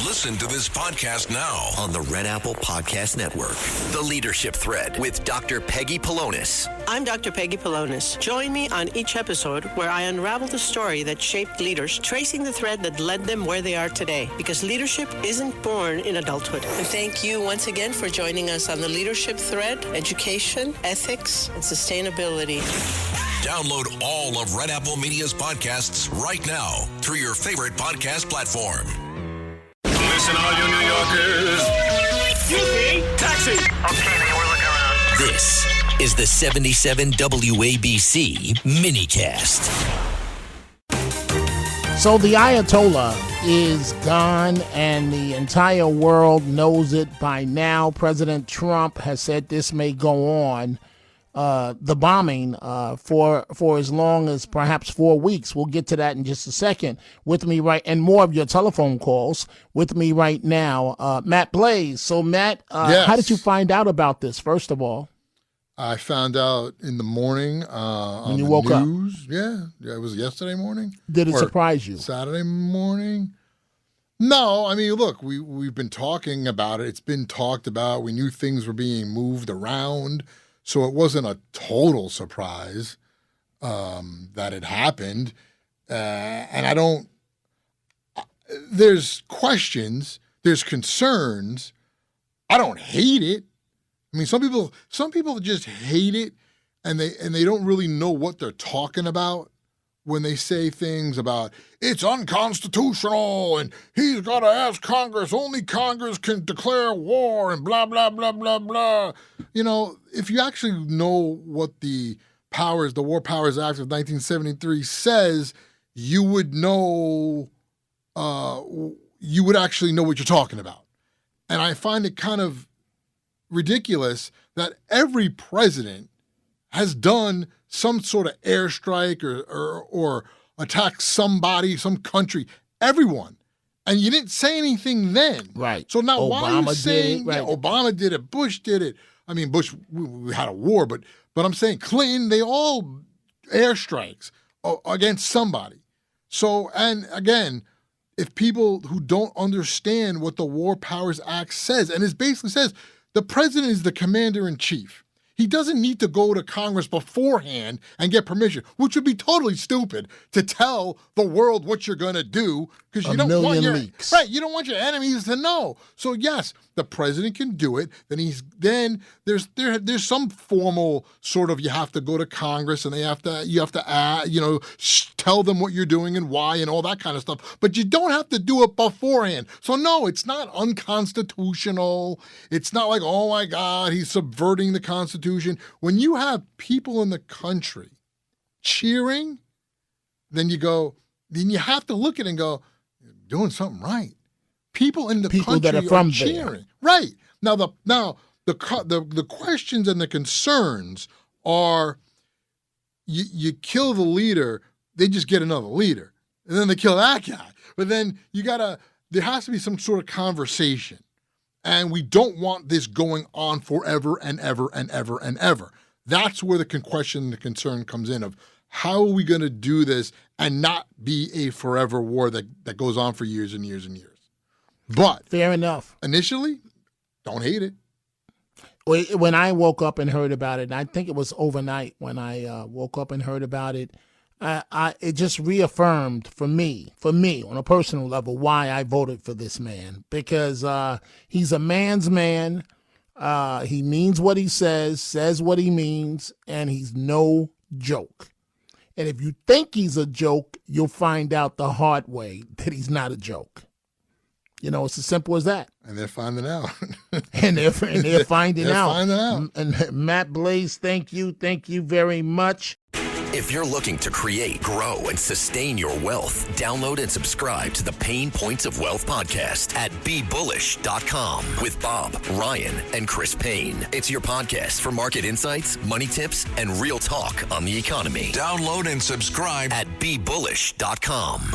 Listen to this podcast now on the Red Apple Podcast Network. The Leadership Thread with Dr. Peggy Polonis. I'm Dr. Peggy Polonis. Join me on each episode where I unravel the story that shaped leaders, tracing the thread that led them where they are today. Because leadership isn't born in adulthood. And thank you once again for joining us on the Leadership Thread, education, ethics, and sustainability. Download all of Red Apple Media's podcasts right now through your favorite podcast platform. Listen, all you New Yorkers. Excuse me, taxi. Okay, man, we're looking around. This is the 77 WABC minicast. So the Ayatollah is gone, and the entire world knows it by now. President Trump has said this may go on, the bombing, for as long as perhaps 4 weeks. We'll get to that in just a second. With me and more of your telephone calls. With me right now, Matt Blaze. So Matt, Yes. How did you find out about this, first of all? I found out in the morning on you the woke up. news. Yeah, it was yesterday morning. Did it Or surprise you? Saturday morning. No, I mean, look, we've been talking about it. It's been talked about. We knew things were being moved around, so it wasn't a total surprise that it happened. And I don't. There's questions. There's concerns. I don't hate it. I mean, some people just hate it, and they don't really know what they're talking about when they say things about it's unconstitutional and he's got to ask Congress. Only Congress can declare war and blah blah blah blah blah. You know, if you actually know what the War Powers Act of 1973 says, you would know. You would actually know what you're talking about, and I find it kind of ridiculous that every president has done some sort of airstrike or attack somebody, some country, everyone. And you didn't say anything then. Right. So now why are you Obama saying, did it, right. yeah, Obama did it, Bush did it. I mean, Bush, we had a war, but I'm saying Clinton, they all airstrikes against somebody. So, and again, if people who don't understand what the War Powers Act says, and it basically says, the president is the commander-in-chief. He doesn't need to go to Congress beforehand and get permission, which would be totally stupid to tell the world what you're going to do because you don't want leaks. You don't want your enemies to know. So yes, the president can do it. Then there's some formal sort of you have to go to Congress and you have to tell them what you're doing and why and all that kind of stuff. But you don't have to do it beforehand. So no, it's not unconstitutional. It's not like, oh my God, he's subverting the Constitution. When you have people in the country cheering, then you have to look at it and go, you're doing something right. People in the country that are from cheering. Right. Now the questions and the concerns are you kill the leader, they just get another leader. And then they kill that guy. But then there has to be some sort of conversation. And we don't want this going on forever and ever and ever and ever. That's where the question and the concern comes in of how are we going to do this and not be a forever war that goes on for years and years and years. But fair enough. Initially, don't hate it. When I woke up and heard about it, and I think it was overnight when I woke up and heard about it, it just reaffirmed for me, on a personal level, why I voted for this man. Because he's a man's man. He means what he says what he means, and he's no joke. And if you think he's a joke, you'll find out the hard way that he's not a joke. You know, it's as simple as that. And they're finding out. and they're finding out. Finding out. And Matt Blaze, thank you very much. If you're looking to create, grow, and sustain your wealth, download and subscribe to the Pain Points of Wealth podcast at BeBullish.com with Bob, Ryan, and Chris Payne. It's your podcast for market insights, money tips, and real talk on the economy. Download and subscribe at BeBullish.com.